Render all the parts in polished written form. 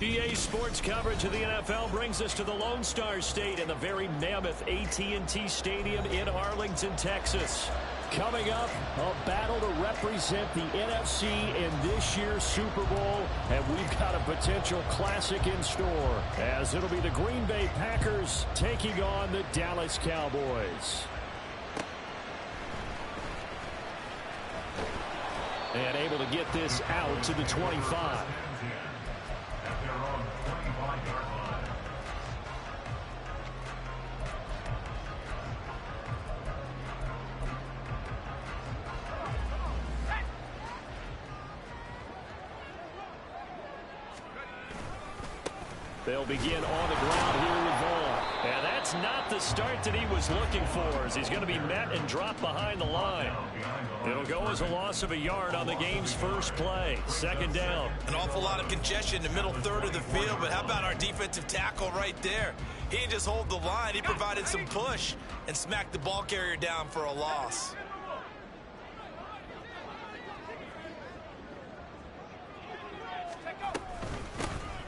EA Sports coverage of the NFL brings us to the Lone Star State in the very mammoth AT&T Stadium in Arlington, Texas. Coming up, a battle to represent the NFC in this year's Super Bowl, and we've got a potential classic in store, as it'll be the Green Bay Packers taking on the Dallas Cowboys. And able to get this out to the 25. They'll begin on the ground here with Vaughn. And that's not the start that he was looking for, as he's going to be met and dropped behind the line. It'll go as a loss of a yard on the game's first play. Second down. An awful lot of congestion in the middle third of the field, but how about our defensive tackle right there? He didn't just hold the line, he provided some push and smacked the ball carrier down for a loss.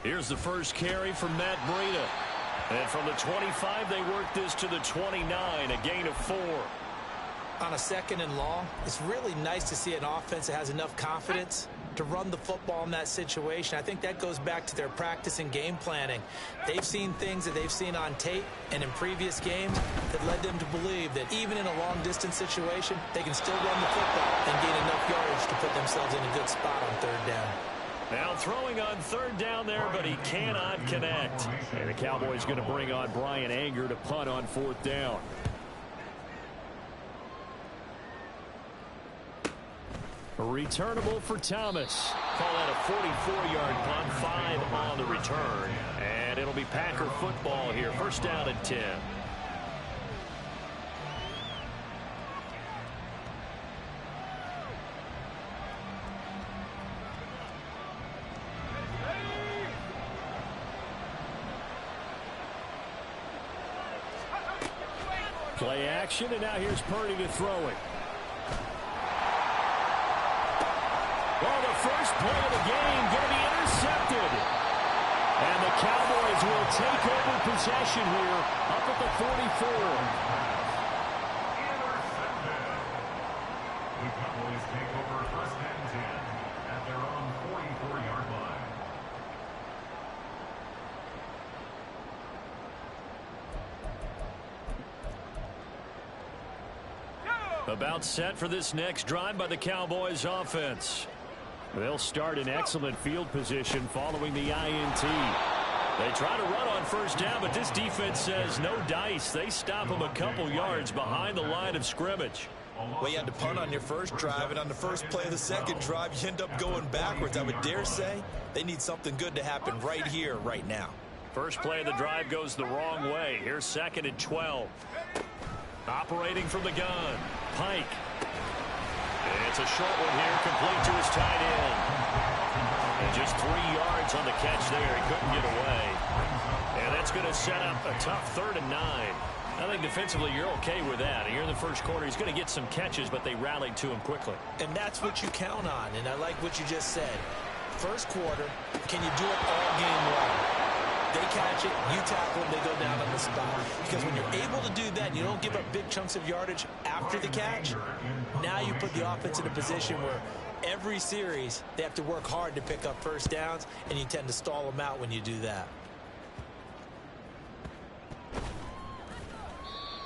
Here's the first carry from Matt Breida. And from the 25, they work this to the 29, a gain of 4. On a second and long, it's really nice to see an offense that has enough confidence to run the football in that situation. I think that goes back to their practice and game planning. They've seen things that they've seen on tape and in previous games that led them to believe that even in a long-distance situation, they can still run the football and gain enough yardage to put themselves in a good spot on third down. Now throwing on third down there, but he cannot connect. And the Cowboys going to bring on Brian Anger to punt on fourth down. Returnable for Thomas. Call that a 44-yard punt, 5 on the return. And it'll be Packer football here. First down and 10. Play action, and now here's Purdy to throw it. Well, the first play of the game going to be intercepted. And the Cowboys will take over possession here up at the 44. The Cowboys take over first and 10 at their own 44-yard line. About set for this next drive by the Cowboys offense. They'll start in excellent field position following the INT. They try to run on first down, but this defense says no dice. They stop them a couple yards behind the line of scrimmage. Well, you had to punt on your first drive, and on the first play of the second drive, you end up going backwards. I would dare say they need something good to happen right here, right now. First play of the drive goes the wrong way. Here's second and 12. Operating from the gun, Pike. It's a short one here, complete to his tight end. And just 3 yards on the catch there. He couldn't get away. And that's going to set up a tough 3rd and 9. I think defensively you're okay with that. Here in the first quarter, he's going to get some catches, but they rallied to him quickly. And that's what you count on, and I like what you just said. First quarter, can you do it all game long? They catch it, you tackle them, they go down on the spot. Because when you're able to do that, you don't give up big chunks of yardage after the catch. Now you put the offense in a position where every series they have to work hard to pick up first downs, and you tend to stall them out when you do that.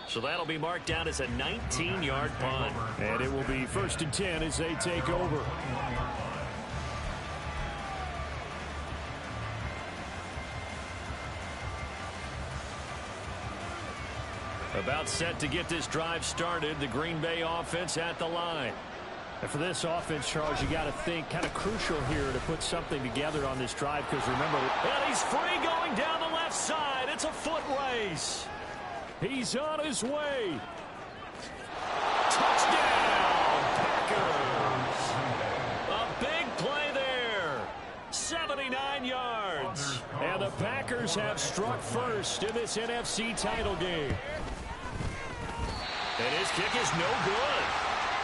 So that'll be marked down as a 19-yard punt. And it will be 1st and 10 as they take over. About set to get this drive started. The Green Bay offense at the line. And for this offense, Charles, you got to think kind of crucial here to put something together on this drive, because remember, and he's free going down the left side. It's a foot race. He's on his way. Touchdown, Packers. A big play there. 79 yards. And the Packers have struck first in this NFC title game. And his kick is no good.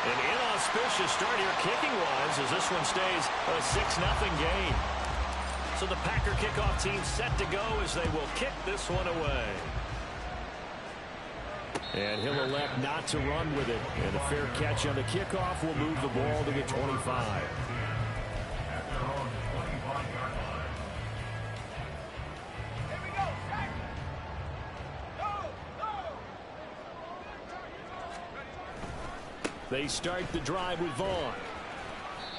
An inauspicious start here kicking-wise as this one stays a 6-0 game. So the Packer kickoff team set to go as they will kick this one away. And he'll elect not to run with it. And a fair catch on the kickoff will move the ball to the 25. They start the drive with Vaughn.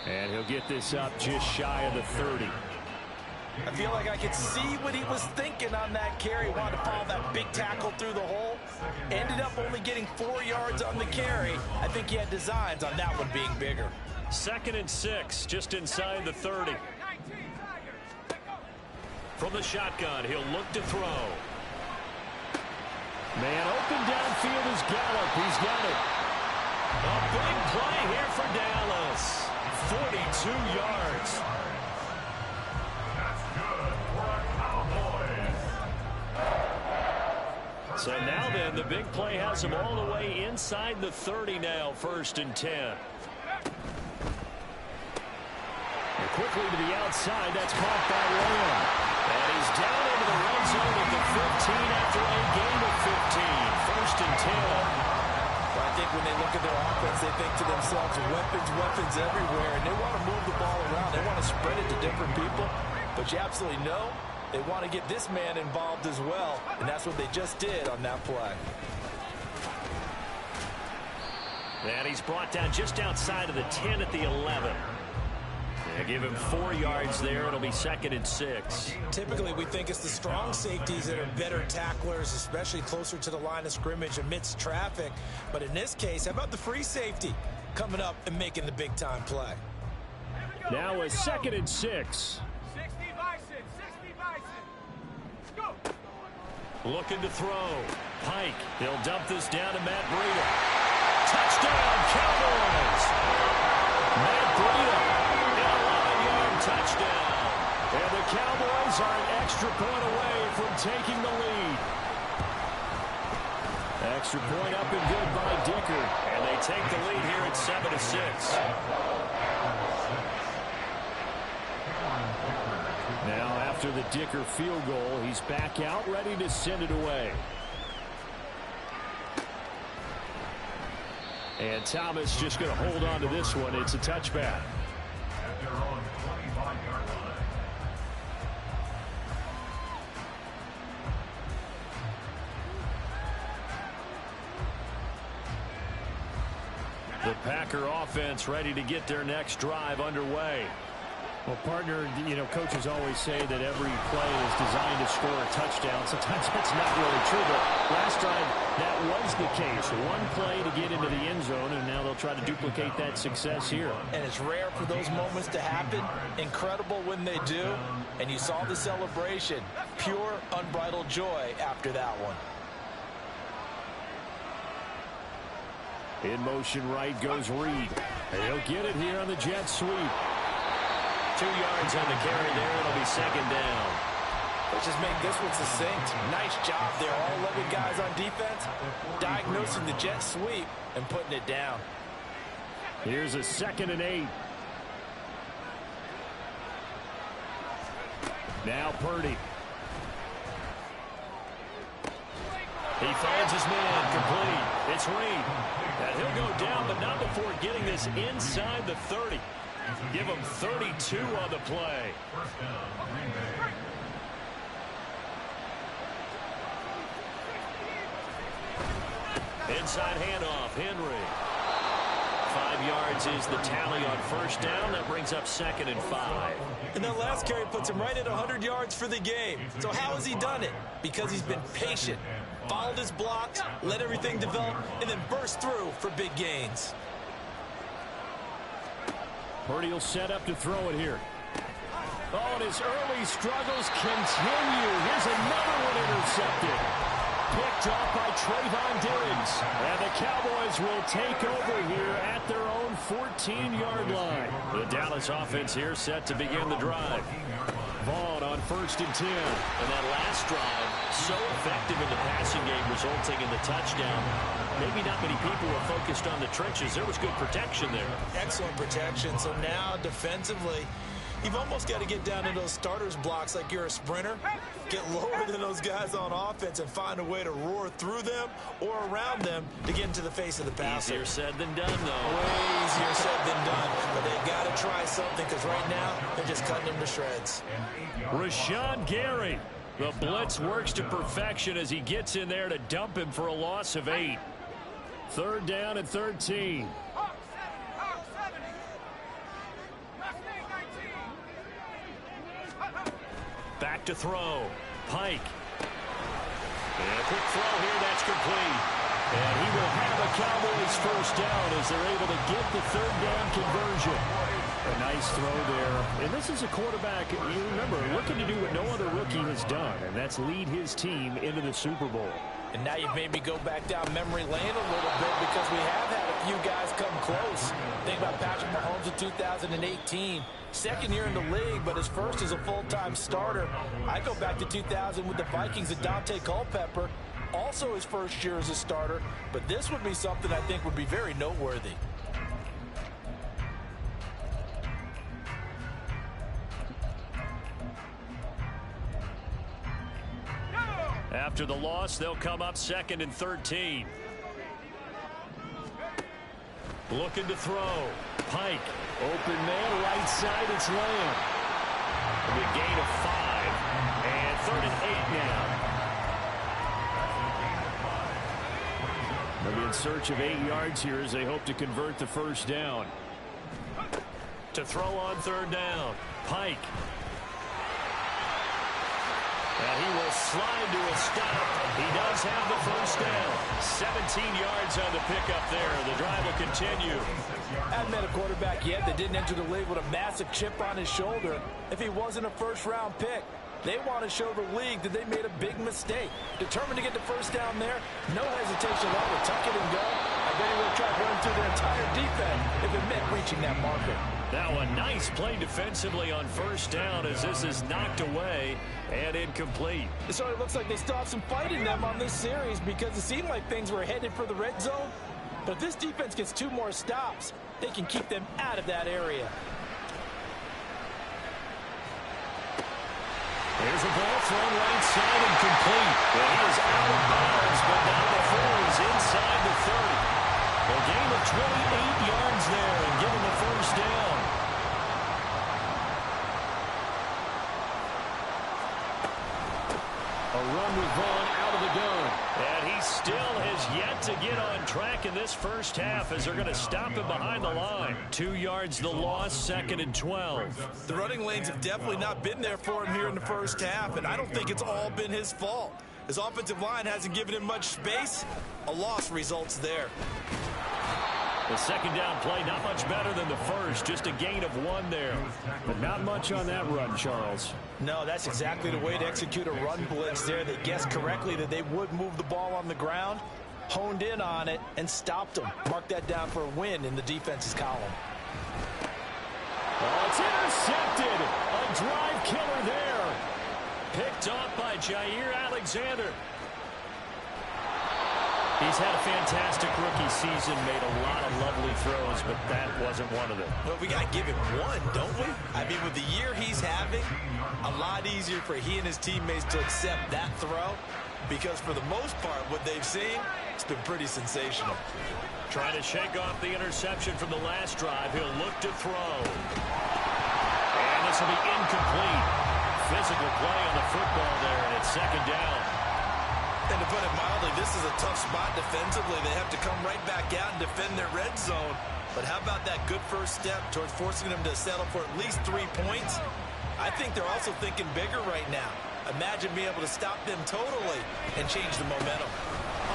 And he'll get this up just shy of the 30. I feel like I could see what he was thinking on that carry. Wanted to follow that big tackle through the hole. Ended up only getting 4 yards on the carry. I think he had designs on that one being bigger. 2nd and 6, just inside the 30. From the shotgun, he'll look to throw. Man open downfield is Gallup. He's got it. A big play here for Dallas. 42 yards. That's good for the Cowboys. So now then, the big play has him all the way inside the 30 now, 1st and 10. And quickly to the outside, that's caught by Lamb. And he's down into the red zone at the 15 after a gain of 15. 1st and 10. Well, I think when they look at their offense, they think to themselves, weapons everywhere, and they want to move the ball around. They want to spread it to different people, but you absolutely know they want to get this man involved as well, and that's what they just did on that play. And he's brought down just outside of the 10 at the 11. They give him 4 yards there. It'll be 2nd and 6. Typically, we think it's the strong safeties that are better tacklers, especially closer to the line of scrimmage amidst traffic. But in this case, how about the free safety coming up and making the big-time play? Now a 2nd and 6. 60 Bison. Go. Looking to throw. Pike. He'll dump this down to Matt Breida. Touchdown, Cowboys! Matt Breida. Touchdown. And the Cowboys are an extra point away from taking the lead. Extra point up and good by Dicker. And they take the lead here at 7-6. Now after the Dicker field goal, he's back out ready to send it away. And Thomas just going to hold on to this one. It's a touchback. The Packer offense ready to get their next drive underway. Well, partner, you know, coaches always say that every play is designed to score a touchdown. Sometimes that's not really true, but last drive, that was the case. One play to get into the end zone, and now they'll try to duplicate that success here. And it's rare for those moments to happen. Incredible when they do. And you saw the celebration. Pure, unbridled joy after that one. In motion right goes Reed. He'll get it here on the jet sweep. 2 yards on the carry there. It'll be 2nd down. Let's just make this one succinct. Nice job there. All 11 guys on defense diagnosing the jet sweep and putting it down. Here's a 2nd and 8. Now Purdy. He finds his man complete. It's Reed. And he'll go down, but not before getting this inside the 30. Give him 32 on the play. Inside handoff, Henry. 5 yards is the tally on 1st down. That brings up 2nd and 5. And that last carry puts him right at 100 yards for the game. So how has he done it? Because he's been patient, followed his blocks, let everything develop, and then burst through for big gains. Purdy will set up to throw it here. Oh, and his early struggles continue. Here's another one intercepted. Picked off by Trayvon Diggs. And the Cowboys will take over here at their own 14-yard line. The Dallas offense here set to begin the drive. Vaughn on 1st and 10. And that last drive, so effective in the passing game, resulting in the touchdown. Maybe not many people were focused on the trenches. There was good protection there. Excellent protection. So now defensively, You've almost got to get down in those starters blocks like you're a sprinter, get lower than those guys on offense and find a way to roar through them or around them to get into the face of the passer. Easier said than done, though. Way easier said than done, but they've got to try something because right now they're just cutting them to shreds. Rashawn Gary. The blitz works to perfection as he gets in there to dump him for a loss of 8. 3rd down and 13. Back to throw. Pike. And a quick throw here. That's complete. And he will have a Cowboys first down as they're able to get the 3rd down conversion. A nice throw there. And this is a quarterback, you remember, looking to do what no other rookie has done, and that's lead his team into the Super Bowl. And now you've made me go back down memory lane a little bit because we have had a few guys come close. Think about Patrick Mahomes in 2018. 2nd year in the league, but his first as a full-time starter. I go back to 2000 with the Vikings and Dante Culpepper. Also his first year as a starter, but this would be something I think would be very noteworthy. After the loss, they'll come up 2nd and 13. Looking to throw. Pike. Open man, right side, it's Lamb. A big gain of 5. And 3rd and 8 now. They'll be in search of 8 yards here as they hope to convert the first down. To throw on 3rd down. Pike. And he will slide to a stop. He does have the first down. 17 yards on the pickup there. The drive will continue. I haven't met a quarterback yet that didn't enter the league with a massive chip on his shoulder if he wasn't a first-round pick. They want to show the league that they made a big mistake. Determined to get the first down there, no hesitation at all to tuck it and go. I bet he would have tried running through the entire defense if it meant reaching that marker. Now a nice play defensively on first down as this is knocked away and incomplete. It sort of looks like they still have some fight in them on this series because it seemed like things were headed for the red zone. But if this defense gets 2 more stops, they can keep them out of that area. There's a ball thrown right side and complete. Well, he is out of bounds, but now the throw is inside the 30. A gain of 28 yards there and given the first down. A run with Vaughn out of the gun. And he still has yet to get on track in this first half as they're going to stop him behind the line. 2 yards the loss, 2nd and 12. The running lanes have definitely not been there for him here in the first half, and I don't think it's all been his fault. His offensive line hasn't given him much space. A loss results there. The second down play, not much better than the first. Just a gain of 1 there. But not much on that run, Charles. No, that's exactly the way to execute a run blitz there. They guessed correctly that they would move the ball on the ground, honed in on it, and stopped them. Mark that down for a win in the defense's column. Oh, it's intercepted. A drive killer there. Picked off by Jair Alexander. He's had a fantastic rookie season, made a lot of lovely throws, but that wasn't one of them. Well, we got to give him one, don't we? I mean, with the year he's having, a lot easier for he and his teammates to accept that throw because for the most part, what they've seen, it's been pretty sensational. Trying to shake off the interception from the last drive. He'll look to throw. And this will be incomplete. Physical play on the football there, and it's 2nd down. And to put it mildly, this is a tough spot defensively. They have to come right back out and defend their red zone. But how about that good first step towards forcing them to settle for at least 3 points? I think they're also thinking bigger right now. Imagine being able to stop them totally and change the momentum.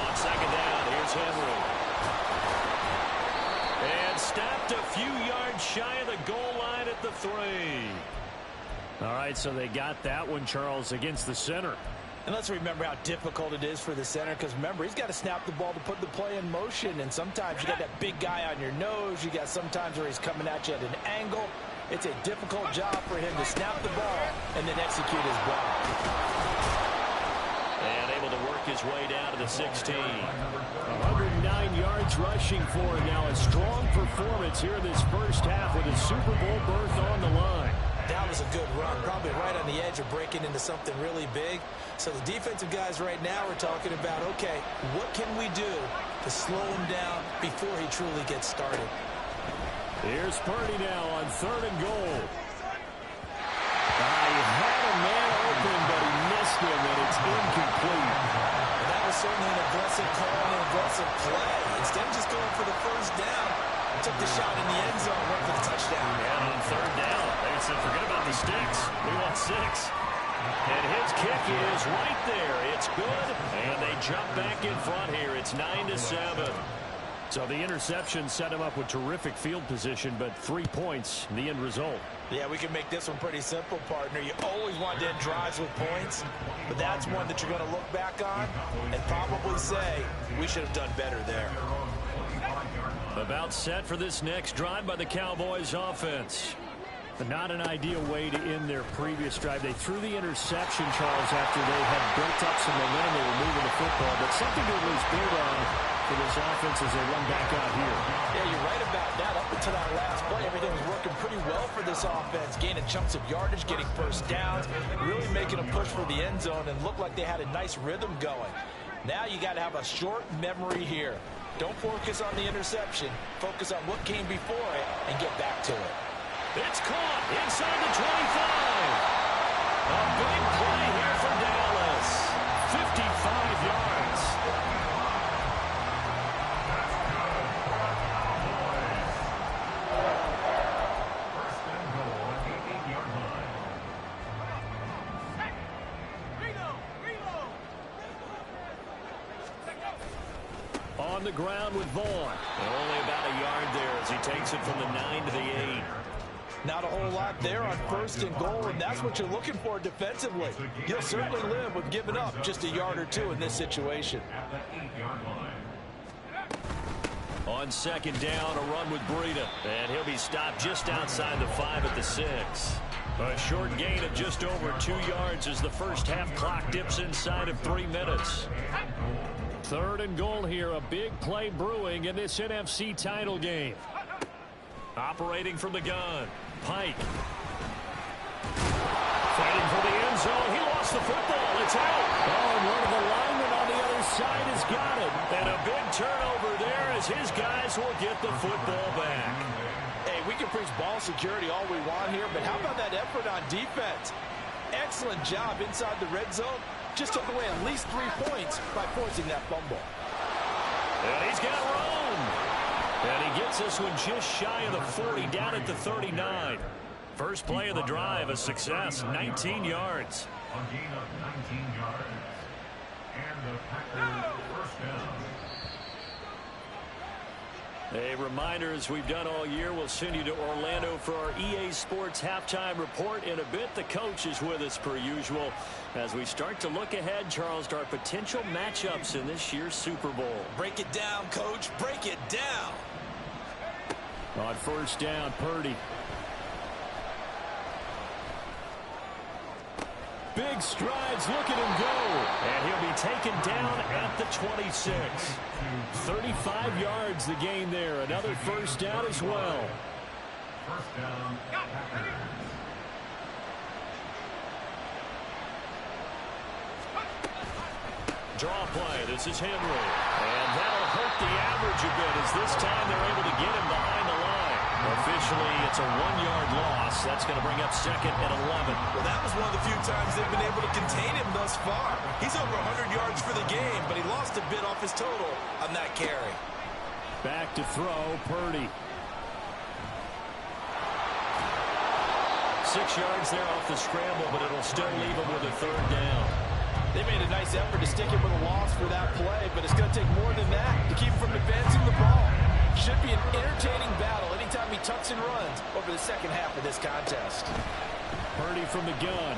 On 2nd down, here's Henry. And stopped a few yards shy of the goal line at the 3. All right, so they got that one, Charles, against the center. And let's remember how difficult it is for the center because, remember, he's got to snap the ball to put the play in motion. And sometimes you got that big guy on your nose. You got sometimes where he's coming at you at an angle. It's a difficult job for him to snap the ball and then execute his block. And able to work his way down to the 16. 109 yards rushing for him now. A strong performance here in this first half with a Super Bowl berth on the line. That was a good run, probably right on the edge of breaking into something really big. So the defensive guys right now are talking about, okay, what can we do to slow him down before he truly gets started? Here's Purdy now on 3rd and goal. He had a man open, but he missed him, and it's incomplete. And that was certainly an aggressive call and an aggressive play. Instead of just going for the first down, he took the shot in the end zone, went for the touchdown. And on 3rd down, they said, forget about the sticks. We want 6. And his kick is right there. It's good, and they jump back in front here. It's 9-7. So the interception set him up with terrific field position, but 3 points, the end result. Yeah, we can make this one pretty simple, partner. You always want to end drives with points, but that's one that you're going to look back on and probably say, we should have done better there. About set for this next drive by the Cowboys offense. But not an ideal way to end their previous drive. They threw the interception, Charles, after they had built up some momentum. They were moving the football, but something to at least build on for this offense as they run back out here. Yeah, you're right about that. Up until that last play, everything was working pretty well for this offense, gaining chunks of yardage, getting first downs, really making a push for the end zone, and looked like they had a nice rhythm going. Now you got to have a short memory here. Don't focus on the interception. Focus on what came before it and get back to it. It's caught inside the 25. A big play here for Dallas. 55 yards. First and goal at the 8-yard line. On the ground with Vaughn. And only about a yard there as he takes it from the 9 to the 8. Not a whole lot there on 1st and goal, and that's what you're looking for defensively. You'll certainly live with giving up just a yard or 2 in this situation. At the 8-yard line. On 2nd down, a run with Breida. And he'll be stopped just outside the 5 at the 6. A short gain of just over 2 yards as the first half clock dips inside of 3 minutes. 3rd and goal here. A big play brewing in this NFC title game. Operating from the gun. Pike. Fighting for the end zone. He lost the football. It's out. Oh, and one of the linemen on the other side has got it. And a big turnover there as his guys will get the football back. Hey, we can preach ball security all we want here, but how about that effort on defense? Excellent job inside the red zone. Just took away at least 3 points by forcing that fumble. And he's got room. And he gets this one just shy of the 40, down at the 39. First play of the drive, a success, 19 yards. A gain of 19 yards. And the Packers first down. A reminder, as we've done all year, we'll send you to Orlando for our EA Sports halftime report in a bit. The coach is with us per usual as we start to look ahead, Charles, to our potential matchups in this year's Super Bowl. Break it down, Coach. Break it down. On 1st down, Purdy. Big strides. Look at him go. And he'll be taken down at the 26. 35 yards the gain there. Another first down as well. First down, Packers. Draw play. This is Henry. And that'll hurt the average a bit as this time they're able to get him behind the line. Officially, it's a 1-yard loss. That's going to bring up 2nd and 11. Well, that was one of the few times they've been able to contain him thus far. He's over 100 yards for the game, but he lost a bit off his total on that carry. Back to throw, Purdy. 6 yards there off the scramble, but it'll still leave him with a 3rd down. They made a nice effort to stick him with a loss for that play, but it's going to take more than that to keep him from advancing the ball. Should be an entertaining battle anytime he tucks and runs over the second half of this contest. Purdy from the gun.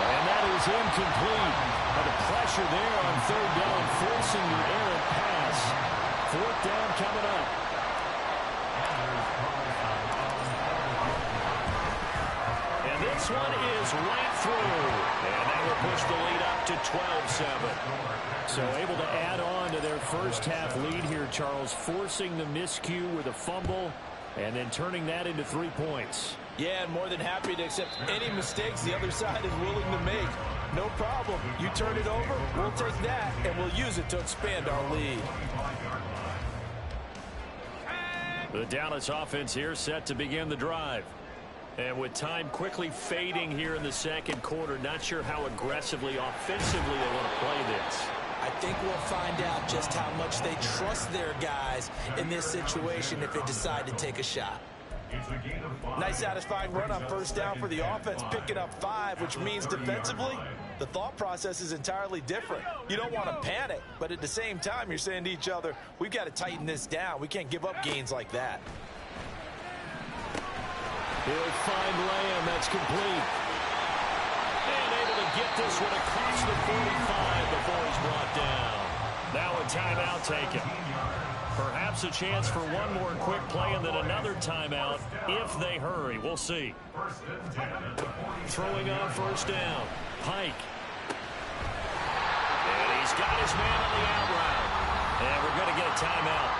And that is incomplete. But the pressure there on 3rd down, forcing the errant pass. 4th down coming up. And this one is right through. And that will push the lead up to 12-7. So able to add on to their first half lead here, Charles, forcing the miscue with a fumble and then turning that into 3 points. Yeah, and more than happy to accept any mistakes the other side is willing to make. No problem. You turn it over, we'll take that, and we'll use it to expand our lead. The Dallas offense here set to begin the drive. And with time quickly fading here in the second quarter, not sure how aggressively, offensively they want to play this. I think we'll find out just how much they trust their guys in this situation if they decide to take a shot. Nice satisfying run on first down for the offense, picking up 5, which means defensively, the thought process is entirely different. You don't want to panic, but at the same time, you're saying to each other, we've got to tighten this down. We can't give up gains like that. He'll find Lamb. That's complete. And able to get this one across the 45 before he's brought down. Now a timeout taken. Perhaps a chance for one more quick play and then another timeout if they hurry. We'll see. Throwing on first down. Pike. And he's got his man on the out route. And we're going to get a timeout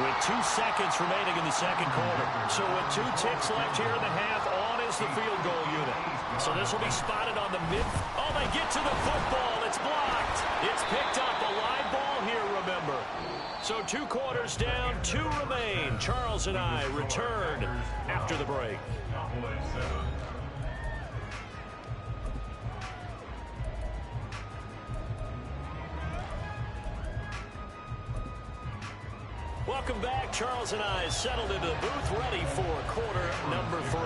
with 2 seconds remaining in the second quarter. So with 2 ticks left here in the half, on is the field goal unit. So this will be spotted on the mid. Oh, they get to the football. It's blocked. It's picked up. A live ball here, remember. So 2 quarters down, 2 remain. Charles and I return after the break. Welcome back. Charles and I settled into the booth, ready for quarter number 3.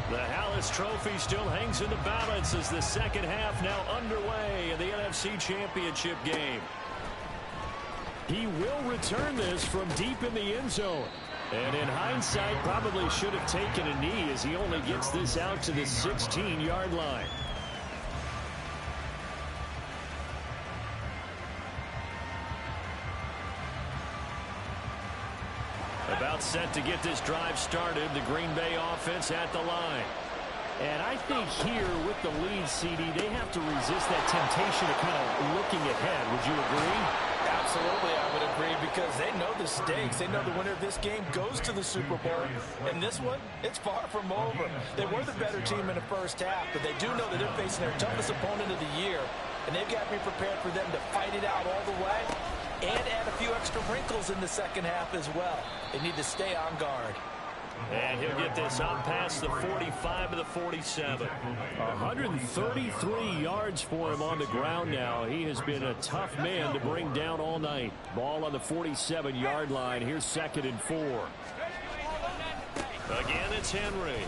The Hallis Trophy still hangs in the balance as the second half now underway in the NFC Championship game. He will return this from deep in the end zone. And in hindsight, probably should have taken a knee as he only gets this out to the 16-yard line. About set to get this drive started, the Green Bay offense at the line. And I think here with the lead, CD, they have to resist that temptation of kind of looking ahead. Would you agree? Absolutely, I would agree, because they know the stakes. They know the winner of this game goes to the Super Bowl. And this one, it's far from over. They were the better team in the first half, but they do know that they're facing their toughest opponent of the year. And they've got to be prepared for them to fight it out all the way and add a few extra wrinkles in the second half as well. They need to stay on guard. And he'll get this up past the 45 to the 47. 133 yards for him on the ground now. He has been a tough man to bring down all night. Ball on the 47-yard line. Here's 2nd and 4. Again, it's Henry.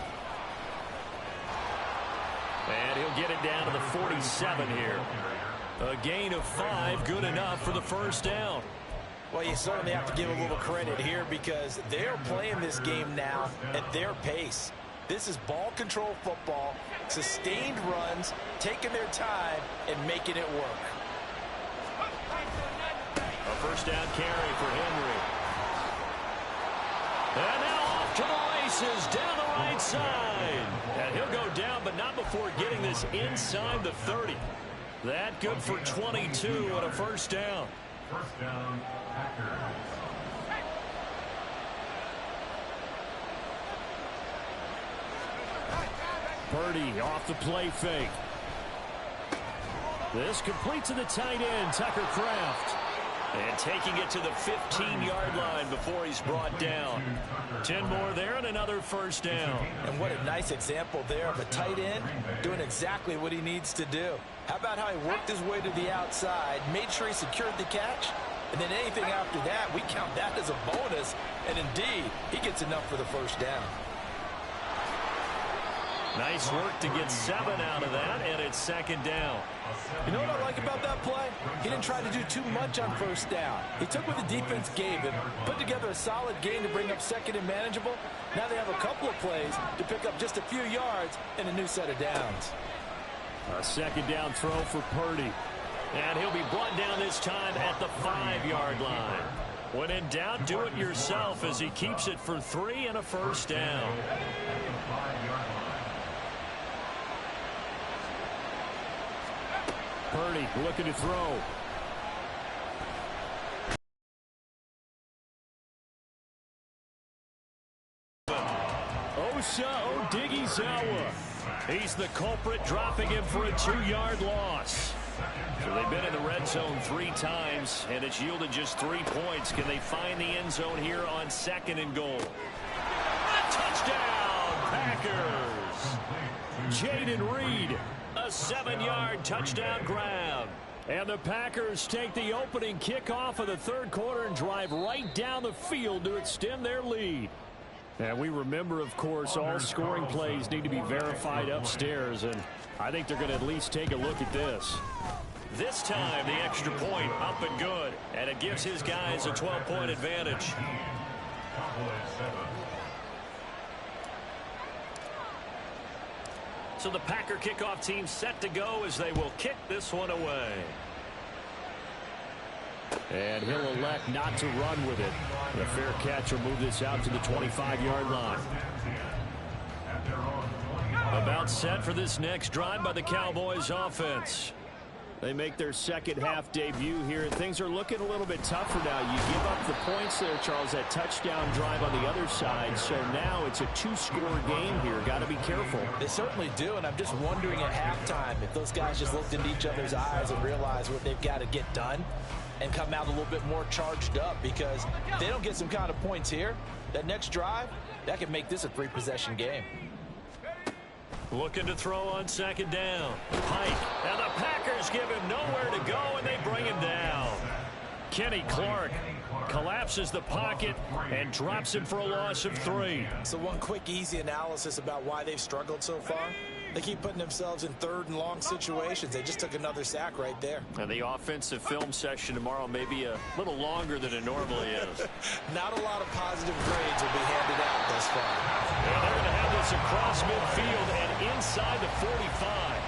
And he'll get it down to the 47 here. A gain of 5, good enough for the first down. Well, you certainly have to give a little credit here because they're playing this game now at their pace. This is ball control football, sustained runs, taking their time, and making it work. A first down carry for Henry. And now off to the races down the right side. And he'll go down, but not before getting this inside the 30. That good for 22 and a first down. First down, Packers. Purdy off the play fake. This complete to the tight end, Tucker Kraft. And taking it to the 15-yard line before he's brought down. 10 more there and another first down. And what a nice example there of a tight end doing exactly what he needs to do. How about how he worked his way to the outside, made sure he secured the catch, and then anything after that, we count that as a bonus. And indeed, he gets enough for the first down. Nice work to get 7 out of that, and it's second down. You know what I like about that play? He didn't try to do too much on first down. He took what the defense gave him, put together a solid game to bring up second and manageable. Now they have a couple of plays to pick up just a few yards and a new set of downs. A second down throw for Purdy. And he'll be brought down this time at the 5-yard line. When in doubt, do it yourself as he keeps it for 3 and a first down. Purdy looking to throw. Osa Odighizuwa. He's the culprit, dropping him for a 2-yard loss. So they've been in the red zone 3 times, and it's yielded just 3 points. Can they find the end zone here on 2nd and goal? A touchdown, Packers! Jaden Reed, a 7-yard touchdown grab. And the Packers take the opening kickoff of the 3rd quarter and drive right down the field to extend their lead. And we remember, of course, all scoring plays need to be verified upstairs, and I think they're going to at least take a look at this. This time, the extra point up and good, and it gives his guys a 12-point advantage. So the Packer kickoff team set to go as they will kick this one away. And he'll elect not to run with it. The fair catch will move this out to the 25-yard line. About set for this next drive by the Cowboys offense. They make their second half debut here, and things are looking a little bit tougher now. You give up the points there, Charles, that touchdown drive on the other side. So now it's a 2-score game here. Got to be careful. They certainly do, and I'm just wondering at halftime if those guys just looked into each other's eyes and realized what they've got to get done and come out a little bit more charged up, because if they don't get some kind of points here, that next drive, that could make this a 3-possession game. Looking to throw on 2nd down. Pike, and the Packers give him nowhere to go, and they bring him down. Kenny Clark collapses the pocket and drops him for a loss of 3. So one quick, easy analysis about why they've struggled so far. They keep putting themselves in 3rd and long situations. They just took another sack right there. And the offensive film session tomorrow may be a little longer than it normally is. Not a lot of positive grades will be handed out thus far. And they're going to have this across midfield and inside the 45.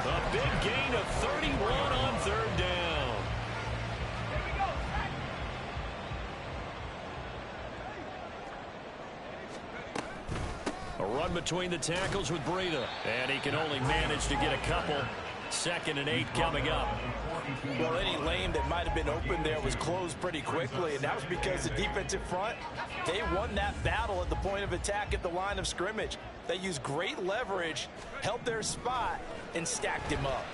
A big gain of 31 on 3rd down. A run between the tackles with Breida. And he can only manage to get a couple. 2nd and 8 coming up. Well, any lane that might have been open there was closed pretty quickly, and that was because the defensive front, they won that battle at the point of attack at the line of scrimmage. They used great leverage, held their spot, and stacked him up.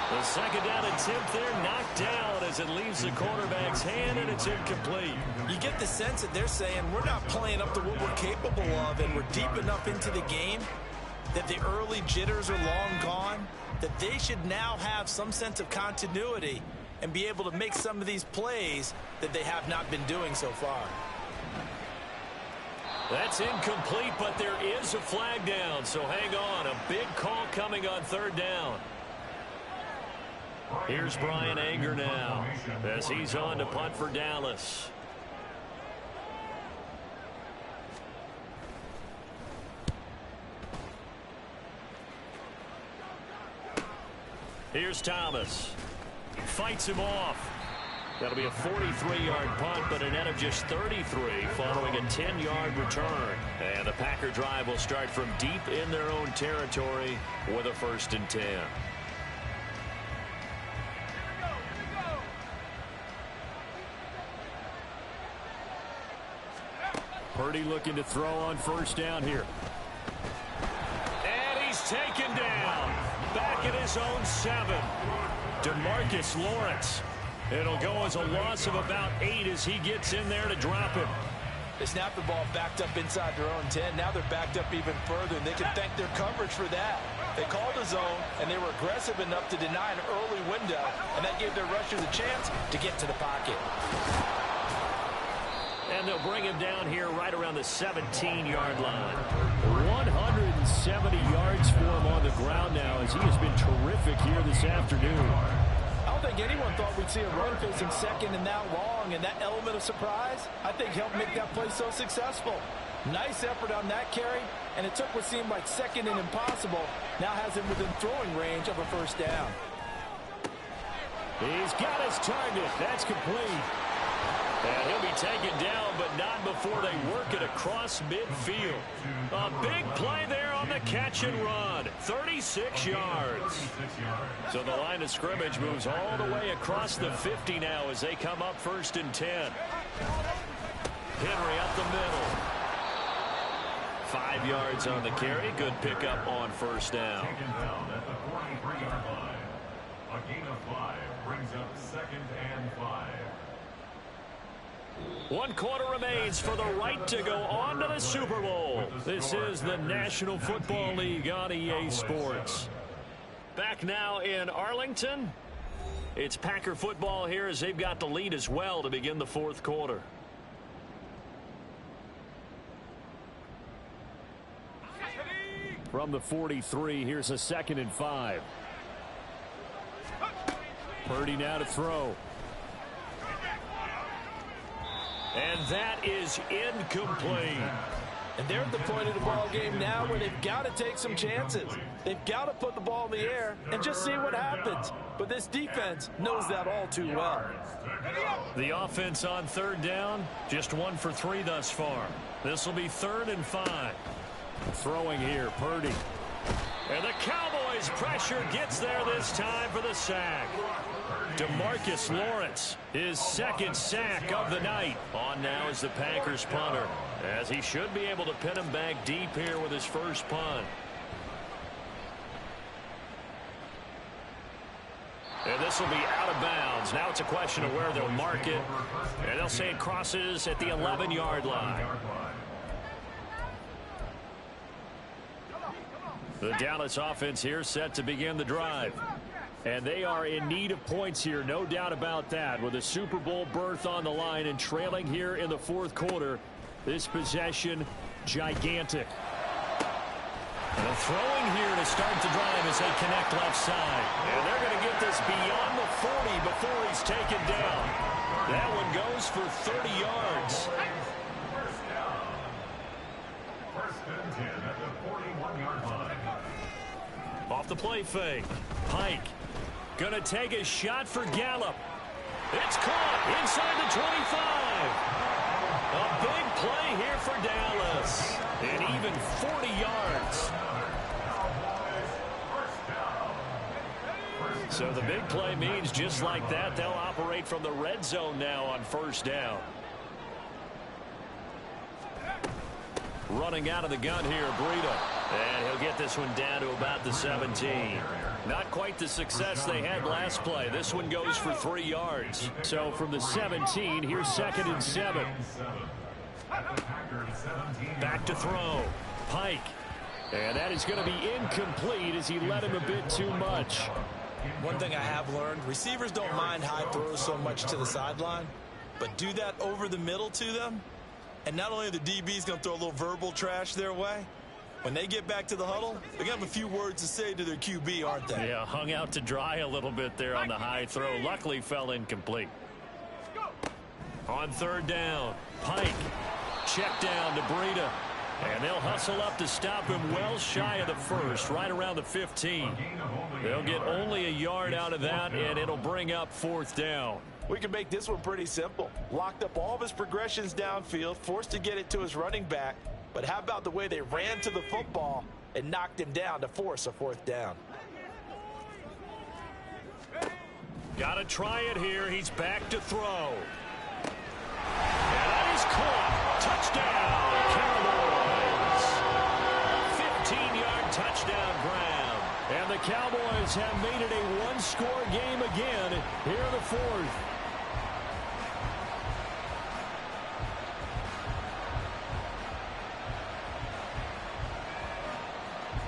The 2nd down attempt there knocked down as it leaves the quarterback's hand, and it's incomplete. You get the sense that they're saying we're not playing up to what we're capable of, and we're deep enough into the game that the early jitters are long gone, that they should now have some sense of continuity and be able to make some of these plays that they have not been doing so far. That's incomplete, but there is a flag down, so hang on. A big call coming on 3rd down. Here's Brian Anger now as he's on to punt for Dallas. Here's Thomas. Fights him off. That'll be a 43-yard punt, but a net of just 33 following a 10-yard return. And the Packer drive will start from deep in their own territory with a 1st and 10. Purdy looking to throw on 1st down here. And he's taken down. Back at his own 7. DeMarcus Lawrence. It'll go as a loss of about 8 as he gets in there to drop him. They snapped the ball backed up inside their own 10. Now they're backed up even further, and they can thank their coverage for that. They called a zone, and they were aggressive enough to deny an early window, and that gave their rushers a chance to get to the pocket. And they'll bring him down here right around the 17-yard line. 170 yards for him on the ground now as he has been terrific here this afternoon. I don't think anyone thought we'd see a run facing 2nd and that long, and that element of surprise, I think, helped make that play so successful. Nice effort on that carry, and it took what seemed like 2nd and impossible, now has him within throwing range of a 1st down. He's got his target. That's complete. And he'll be taken down, but not before they work it across midfield. A big play there on the catch and run. 36 yards. So the line of scrimmage moves all the way across the 50 now as they come up 1st and 10. Henry up the middle. 5 yards on the carry. Good pickup on first down. Taken down at the 43-yard line. A gain of 5 brings up 2nd and 5. 1 quarter remains for the right to go on to the Super Bowl. This is the National Football League on EA Sports. Back now in Arlington. It's Packer football here as they've got the lead as well to begin the 4th quarter. From the 43, here's a 2nd and 5. Purdy now to throw. And that is incomplete. And they're at the point of the ball game now where they've got to take some chances. They've got to put the ball in the air and just see what happens. But this defense knows that all too well. The offense on 3rd down, just 1 for 3 thus far. This will be 3rd and 5. Throwing here, Purdy. And the Cowboys' pressure gets there this time for the sack. DeMarcus Lawrence, his 2nd sack of the night. On now is the Packers punter, as he should be able to pin him back deep here with his first punt. And this will be out of bounds. Now it's a question of where they'll mark it. And they'll say it crosses at the 11-yard line. The Dallas offense here set to begin the drive. And they are in need of points here, no doubt about that. With a Super Bowl berth on the line and trailing here in the 4th quarter, this possession, gigantic. And throwing here to start the drive as they connect left side. And they're going to get this beyond the 40 before he's taken down. That one goes for 30 yards. First and 10 at the 41-yard line. Off the play fake. Pike going to take a shot for Gallup. It's caught inside the 25. A big play here for Dallas. And even 40 yards. So the big play means just like that, they'll operate from the red zone now on 1st down. Running out of the gun here, Breida. And he'll get this one down to about the 17. Not quite the success they had last play. This one goes for 3 yards. So from the 17, here's 2nd and 7. Back to throw. Pike. And that is going to be incomplete as he let him a bit too much. One thing I have learned, receivers don't mind high throws so much to the sideline, but do that over the middle to them. And not only are the DBs going to throw a little verbal trash their way, when they get back to the huddle, they're going to have a few words to say to their QB, aren't they? Yeah, hung out to dry a little bit there on the high throw. Luckily fell incomplete. On 3rd down, Pike. Check down to Breida. And they'll hustle up to stop him well shy of the 1st, right around the 15. They'll get only a yard out of that, and it'll bring up 4th down. We can make this one pretty simple. Locked up all of his progressions downfield, forced to get it to his running back. But how about the way they ran to the football and knocked him down to force a 4th down? Got to try it here. He's back to throw. And that is caught. Touchdown, Cowboys. 15-yard touchdown grab. And the Cowboys have made it a 1-score game again here in the 4th.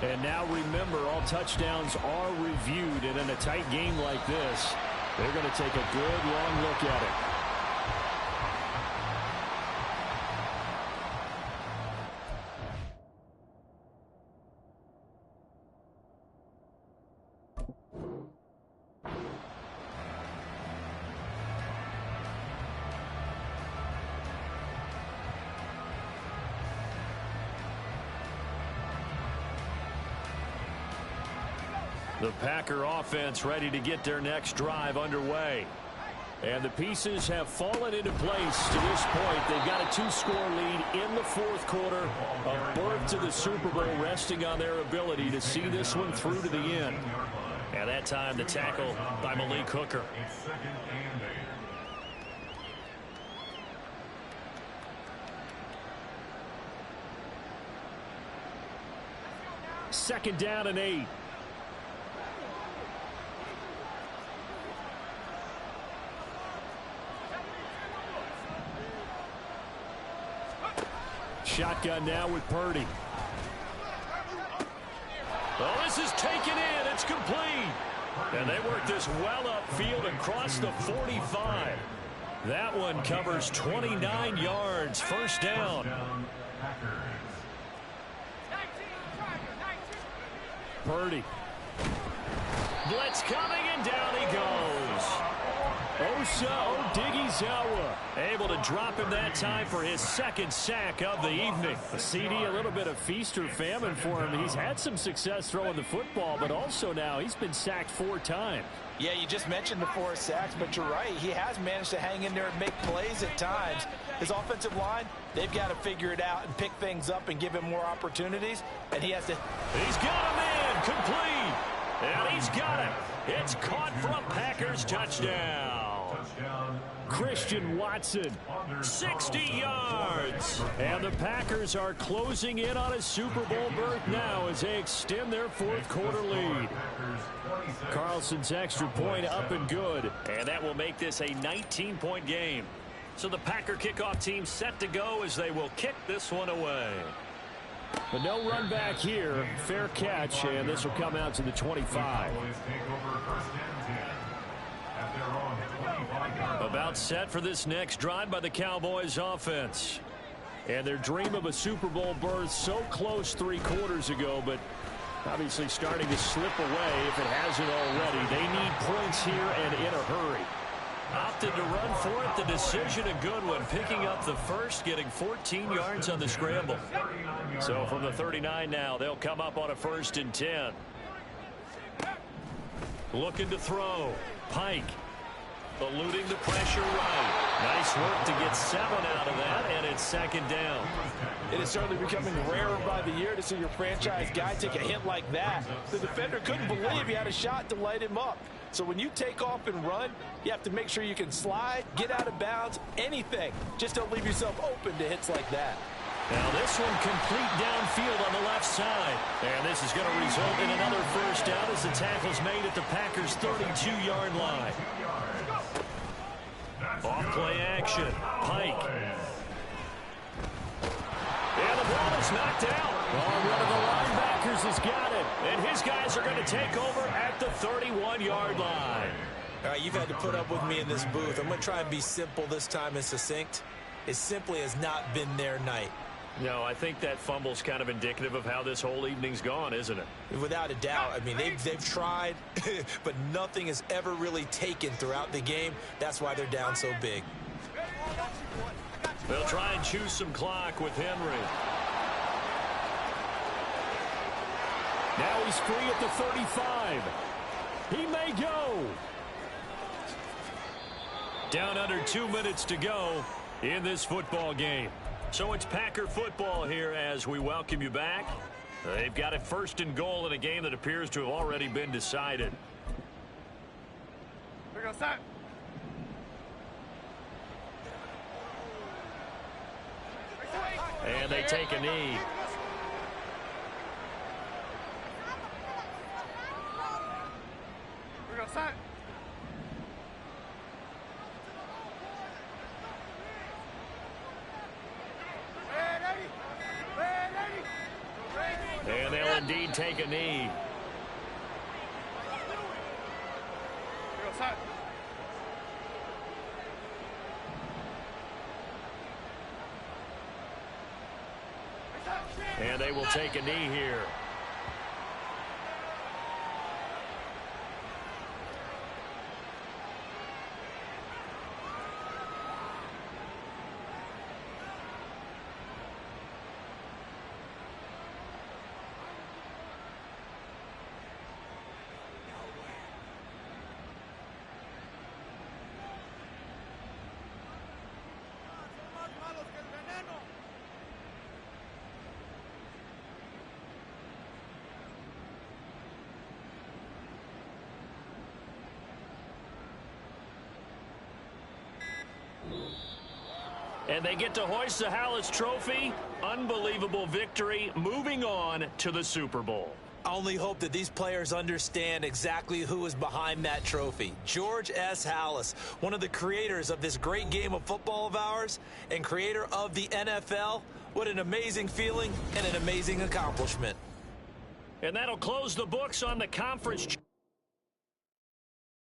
And now remember, all touchdowns are reviewed, and in a tight game like this, they're going to take a good long look at it. The Packer offense ready to get their next drive underway. And the pieces have fallen into place to this point. They've got a 2-score lead in the 4th quarter. A berth to the Super Bowl resting on their ability to see this one through to the end. And that time the tackle by Malik Hooker. 2nd down and 8. Shotgun now with Purdy. Oh, this is taken in. It's complete. And they work this well upfield across the 45. That one covers 29 yards. First down. Purdy. Blitz coming, and down he goes. Odighizuwa Able to drop him that time for his 2nd sack of the evening. A CD, a little bit of feast or famine for him. He's had some success throwing the football, but also now he's been sacked 4 times. Yeah, you just mentioned the 4 sacks, but you're right. He has managed to hang in there and make plays at times. His offensive line, they've got to figure it out and pick things up and give him more opportunities. And he has to... He's got a man, complete. And he's got it. It's caught for a Packers touchdown. Christian Watson, 60 yards. And the Packers are closing in on a Super Bowl berth now as they extend their 4th quarter lead. Carlson's extra point up and good. And that will make this a 19-point game. So the Packer kickoff team set to go as they will kick this one away. But no run back here. Fair catch, and this will come out to the 25. About set for this next drive by the Cowboys offense. And their dream of a Super Bowl berth so close 3 quarters ago, but obviously starting to slip away if it hasn't already. They need points here and in a hurry. Opted to run for it. The decision a good one. Picking up the first, getting 14 yards on the scramble. So from the 39 now, they'll come up on a 1st and 10. Looking to throw. Pike. Eluding the pressure right. Nice work to get 7 out of that, and it's 2nd down. It is certainly becoming rarer by the year to see your franchise guy take a hit like that. The defender couldn't believe he had a shot to light him up. So when you take off and run, you have to make sure you can slide, get out of bounds, anything. Just don't leave yourself open to hits like that. Now this one complete downfield on the left side. And this is going to result in another 1st down as the tackle's made at the Packers' 32-yard line. Off play action. Pike. And the ball is knocked out. Oh, one of the linebackers has got it. And his guys are going to take over at the 31-yard line. All right, you've had to put up with me in this booth. I'm going to try and be simple this time and succinct. It simply has not been their night. No, I think that fumble's kind of indicative of how this whole evening's gone, isn't it? Without a doubt. I mean, they've tried, but nothing has ever really taken throughout the game. That's why they're down so big. They'll try and choose some clock with Henry. Now he's free at the 35. He may go. Down under 2 minutes to go in this football game. So it's Packer football here as we welcome you back. They've got a 1st and goal in a game that appears to have already been decided. Here goes that. And they take a knee. Here goes that. And they'll indeed take a knee. Here goes that. And they will take a knee here. And they get to hoist the Hallis Trophy. Unbelievable victory. Moving on to the Super Bowl. I only hope that these players understand exactly who is behind that trophy. George S. Halas, one of the creators of this great game of football of ours and creator of the NFL. What an amazing feeling and an amazing accomplishment. And that'll close the books on the conference.